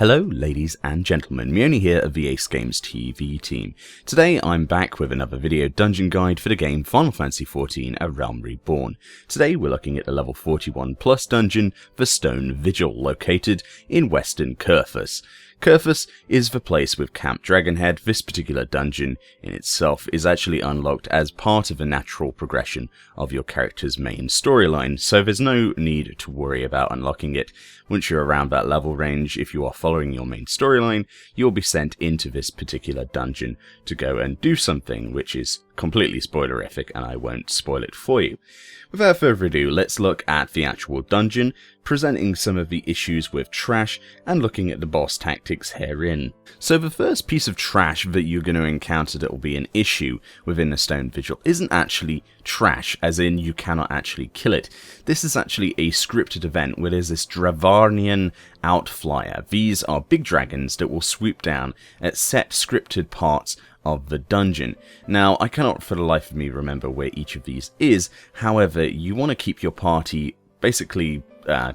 Hello ladies and gentlemen, Meoni here of the AceGamesTV team. Today I'm back with another video dungeon guide for the game Final Fantasy XIV A Realm Reborn. Today we're looking at the level 41 plus dungeon, the Stone Vigil, located in Western Kurthus. Kurthus is the place with Camp Dragonhead. This particular dungeon in itself is actually unlocked as part of the natural progression of your character's main storyline, so there's no need to worry about unlocking it. Once you're around that level range, if you are following your main storyline, you'll be sent into this particular dungeon to go and do something which is completely spoilerific, and I won't spoil it for you. Without further ado, let's look at the actual dungeon, presenting some of the issues with trash and looking at the boss tactics herein. So the first piece of trash that you're going to encounter that will be an issue within the Stone Vigil isn't actually trash, as in you cannot actually kill it. This is actually a scripted event where there's this Dravarnian outflyer. These are big dragons that will swoop down at set scripted parts of the dungeon. Now, I cannot for the life of me remember where each of these is. However, you want to keep your party basically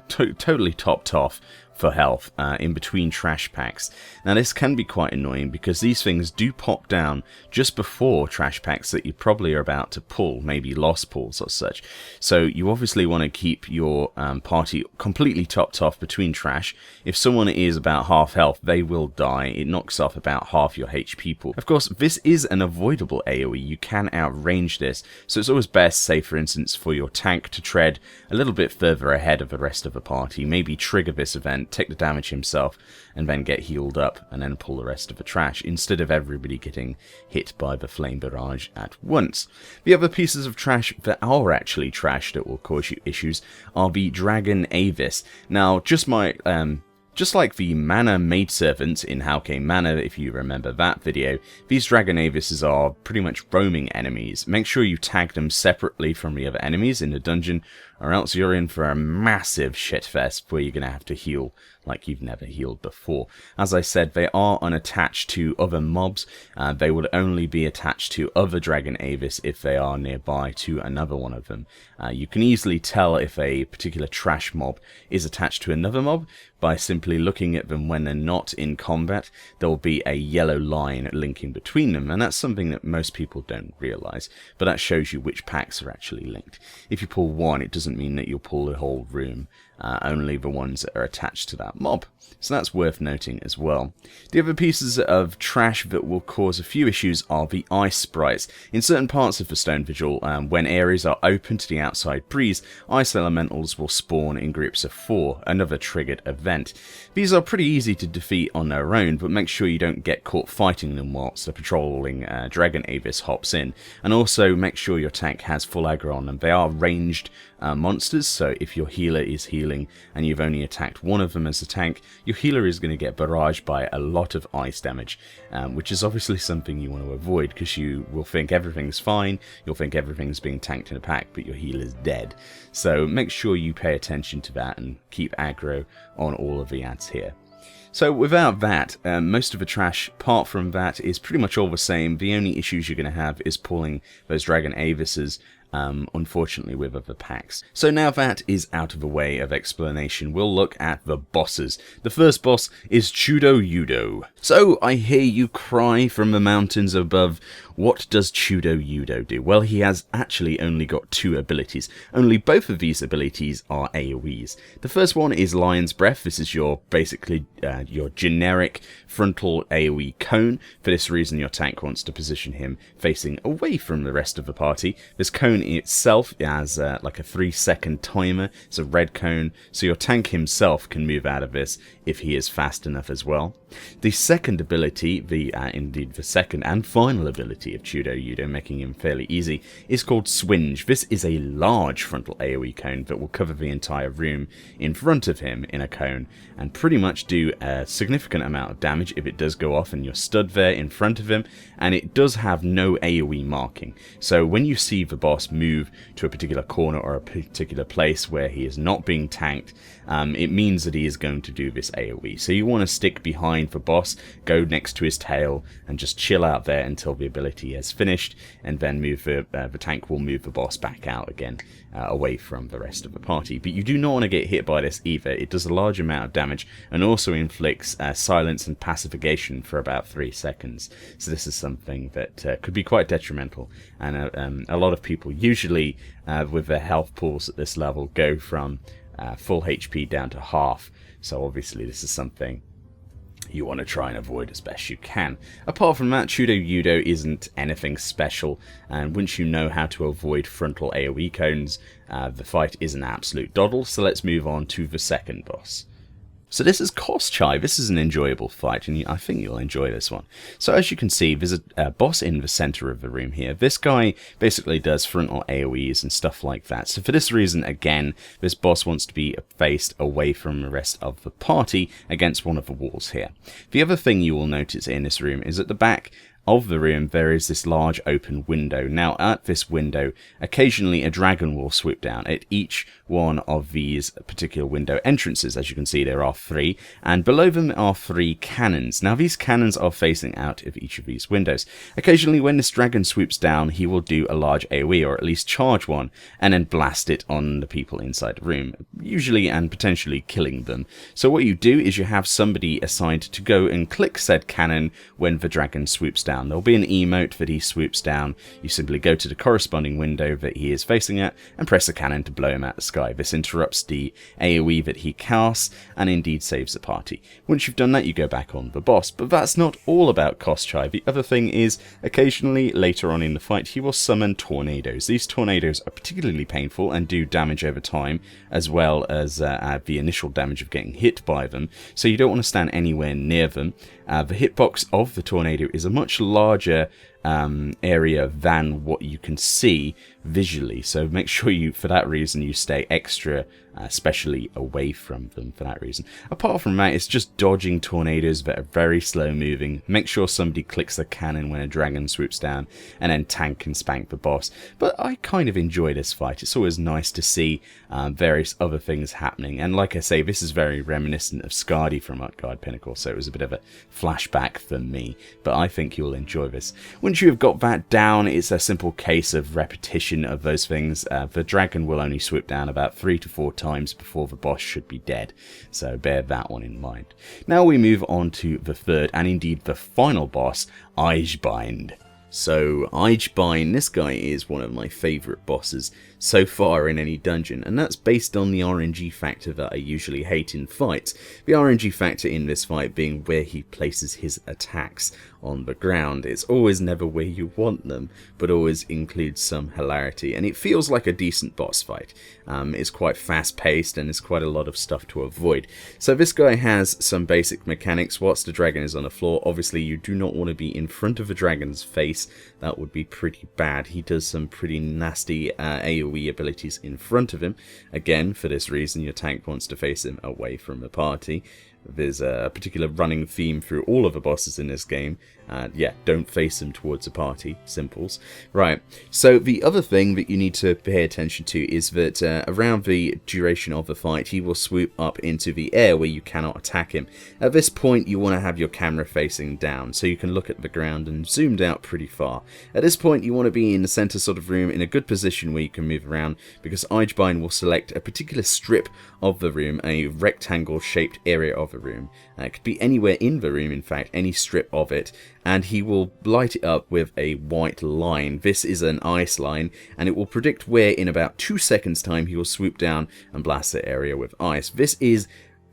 totally topped off for health in between trash packs. Now this can be quite annoying because these things do pop down just before trash packs that you probably are about to pull, maybe lost pulls or such. So you obviously want to keep your party completely topped off between trash. If someone is about half health, they will die. It knocks off about half your HP pool. Of course, this is an avoidable AoE. You can outrange this, so it's always best, say for instance, for your tank to tread a little bit further ahead of the rest of the party, maybe trigger this event, take the damage himself, and then get healed up and then pull the rest of the trash, instead of everybody getting hit by the flame barrage at once. The other pieces of trash that are actually trash that will cause you issues are the Dragon Avis. Now, just like the Mana Maidservants in Howcame Manor, if you remember that video, these Dragon Avises are pretty much roaming enemies. Make sure you tag them separately from the other enemies in the dungeon, or else you're in for a massive shitfest where you're going to have to heal like you've never healed before. As I said, they are unattached to other mobs. They would only be attached to other Dragon Avis if they are nearby to another one of them. You can easily tell if a particular trash mob is attached to another mob by simply looking at them when they're not in combat. There will be a yellow line linking between them, and that's something that most people don't realize, but that shows you which packs are actually linked. If you pull one, it doesn't mean that you'll pull the whole room, only the ones that are attached to that mob. So that's worth noting as well. The other pieces of trash that will cause a few issues are the ice sprites. In certain parts of the Stone Vigil, when areas are open to the outside breeze, ice elementals will spawn in groups of 4, another triggered event. These are pretty easy to defeat on their own, but make sure you don't get caught fighting them whilst the patrolling Dragon Avis hops in. And also make sure your tank has full aggro on them. They are ranged monsters, so if your healer is healing and you've only attacked one of them as a tank, your healer is going to get barraged by a lot of ice damage, which is obviously something you want to avoid, because you will think everything's fine, you'll think everything's being tanked in a pack, but your healer's dead. So make sure you pay attention to that and keep aggro on all of the ads here. So without that, most of the trash, apart from that, is pretty much all the same. The only issues you're going to have is pulling those Dragon Avises, unfortunately, with other packs. So now that is out of the way of explanation, we'll look at the bosses. The first boss is Chudo-Yudo. So I hear you cry from the mountains above, what does Chudo-Yudo do? Well, he has actually only got 2 abilities. Only both of these abilities are AoEs. The first one is Lion's Breath. This is your basically your generic frontal AoE cone. For this reason, your tank wants to position him facing away from the rest of the party. This cone itself has like a 3-second timer. It's a red cone, so your tank himself can move out of this if he is fast enough as well. The second ability, indeed the second and final ability of Chudo-Yudo, making him fairly easy, is called Swinge. This is a large frontal AoE cone that will cover the entire room in front of him in a cone and pretty much do a significant amount of damage if it does go off and you're stood there in front of him, and it does have no AoE marking. So when you see the boss boss move to a particular corner or a particular place where he is not being tanked, it means that he is going to do this AoE. So you want to stick behind the boss, go next to his tail, and just chill out there until the ability has finished, and then move the tank will move the boss back out again, away from the rest of the party. But you do not want to get hit by this either. It does a large amount of damage and also inflicts silence and pacification for about 3 seconds. So this is something that could be quite detrimental, and a lot of people usually with their health pools at this level go from full HP down to half. So obviously this is something you want to try and avoid as best you can. Apart from that, Chudo Yudo isn't anything special, and once you know how to avoid frontal AoE cones, the fight is an absolute doddle. So let's move on to the second boss. So this is Koschai. This is an enjoyable fight, and I think you'll enjoy this one. So as you can see, there's a boss in the center of the room here. This guy basically does frontal AoEs and stuff like that. So for this reason, again, this boss wants to be faced away from the rest of the party against one of the walls here. The other thing you will notice in this room is at the back of the room there is this large open window. Now at this window, occasionally a dragon will swoop down at each one of these particular window entrances. As you can see, there are 3, and below them are 3 cannons. Now these cannons are facing out of each of these windows. Occasionally when this dragon swoops down, he will do a large AoE, or at least charge one, and then blast it on the people inside the room, usually and potentially killing them. So what you do is you have somebody assigned to go and click said cannon when the dragon swoops down. There'll be an emote that he swoops down. You simply go to the corresponding window that he is facing at and press the cannon to blow him out the sky. This interrupts the AoE that he casts and indeed saves the party. Once you've done that, you go back on the boss. But that's not all about Koschai. The other thing is, occasionally later on in the fight, he will summon tornadoes. These tornadoes are particularly painful and do damage over time, as well as the initial damage of getting hit by them. So you don't want to stand anywhere near them. The hitbox of the tornado is a much larger area than what you can see visually, so make sure you, for that reason, you stay extra especially away from them for that reason. Apart from that, it's just dodging tornadoes that are very slow moving. Make sure somebody clicks the cannon when a dragon swoops down, and then tank and spank the boss. But I kind of enjoy this fight. It's always nice to see various other things happening, and like I say, this is very reminiscent of Skadi from Utgard Pinnacle, so it was a bit of a flashback for me, but I think you'll enjoy this. Once you have got that down, it's a simple case of repetition of those things. The dragon will only swoop down about 3 to 4 times before the boss should be dead, so bear that one in mind. Now we move on to the third and indeed the final boss, AceGamesTV. So AceGamesTV, this guy is one of my favourite bosses so far in any dungeon, and that's based on the RNG factor that I usually hate in fights. The RNG factor in this fight being where he places his attacks on the ground. It's always never where you want them, but always includes some hilarity, and it feels like a decent boss fight. It's quite fast paced and there's quite a lot of stuff to avoid. So this guy has some basic mechanics. Whilst the dragon is on the floor, obviously you do not want to be in front of the dragon's face. That would be pretty bad. He does some pretty nasty AoE abilities in front of him. Again, for this reason, your tank wants to face him away from the party. There's a particular running theme through all of the bosses in this game. Yeah, don't face them towards the party. Simples. Right, so the other thing that you need to pay attention to is that around the duration of the fight, he will swoop up into the air where you cannot attack him. At this point, you want to have your camera facing down so you can look at the ground and zoomed out pretty far. At this point, you want to be in the center sort of room in a good position where you can move around, because AceGamesTV will select a particular strip of the room, a rectangle shaped area of the room. It could be anywhere in the room, in fact, any strip of it, and he will light it up with a white line. This is an ice line, and it will predict where in about 2 seconds time he will swoop down and blast the area with ice. This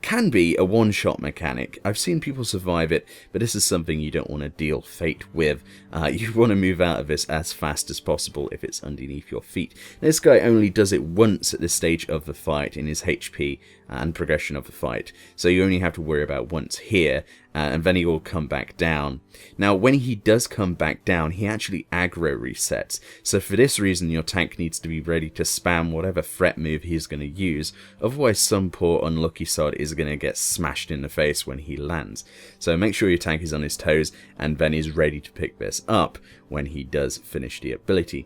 can be a one-shot mechanic. I've seen people survive it, but this is something you don't want to deal fate with. You want to move out of this as fast as possible if it's underneath your feet. This guy only does it once at this stage of the fight in his HP and progression of the fight, so you only have to worry about once here, and then he will come back down. Now when he does come back down, he actually aggro resets, so for this reason your tank needs to be ready to spam whatever threat move he's going to use, otherwise some poor unlucky sod is going to get smashed in the face when he lands. So make sure your tank is on his toes and then is ready to pick this up when he does finish the ability.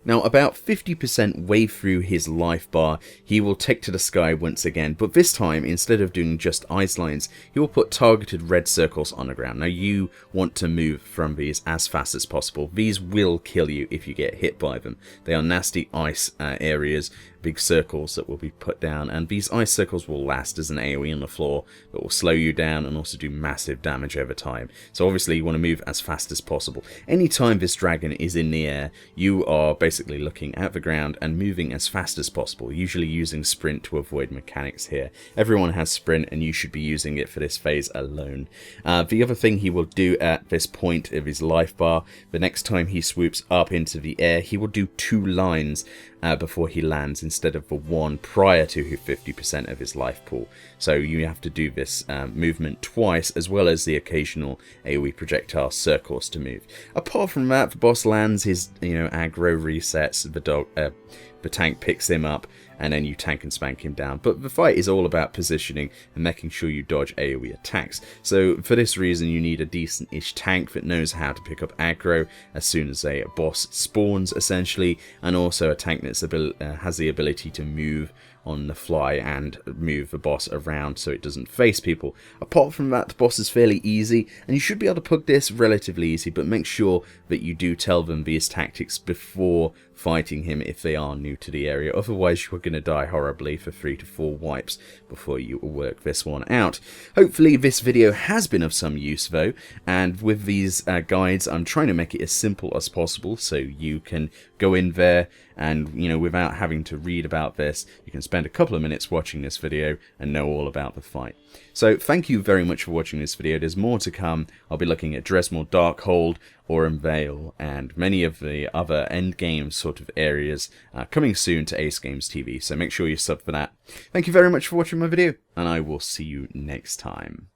Now, about 50% way through his life bar, he will take to the sky once again, but this time, instead of doing just ice lines, he will put targeted red circles on the ground. Now, you want to move from these as fast as possible. These will kill you if you get hit by them. They are nasty ice areas, big circles that will be put down, and these ice circles will last as an AoE on the floor, but will slow you down and also do massive damage over time. So obviously you want to move as fast as possible. Anytime this dragon is in the air, you are basically looking at the ground and moving as fast as possible, usually using sprint to avoid mechanics here. Everyone has sprint and you should be using it for this phase alone. The other thing he will do at this point of his life bar, the next time he swoops up into the air, he will do 2 lines before he lands instead of the 1 prior to 50% of his life pool. So you have to do this movement twice, as well as the occasional AoE projectile circles to move. Apart from that, the boss lands, his aggro resets, the tank picks him up, and then you tank and spank him down. But the fight is all about positioning and making sure you dodge AoE attacks. So for this reason, you need a decent-ish tank that knows how to pick up aggro as soon as a boss spawns, essentially, and also a tank that has the ability to move on the fly and move the boss around so it doesn't face people. Apart from that, the boss is fairly easy, and you should be able to pug this relatively easy, but make sure that you do tell them these tactics before fighting him if they are new to the area. Otherwise, you are going to die horribly for 3 to 4 wipes before you work this one out. Hopefully, this video has been of some use, though, and with these guides, I'm trying to make it as simple as possible so you can go in there and, without having to read about this, you can spend a couple of minutes watching this video and know all about the fight. So thank you very much for watching this video. There's more to come. I'll be looking at Dresmor Darkhold, Aurum Vale, and many of the other endgame sort of areas coming soon to AceGamesTV, so make sure you sub for that. Thank you very much for watching my video, and I will see you next time.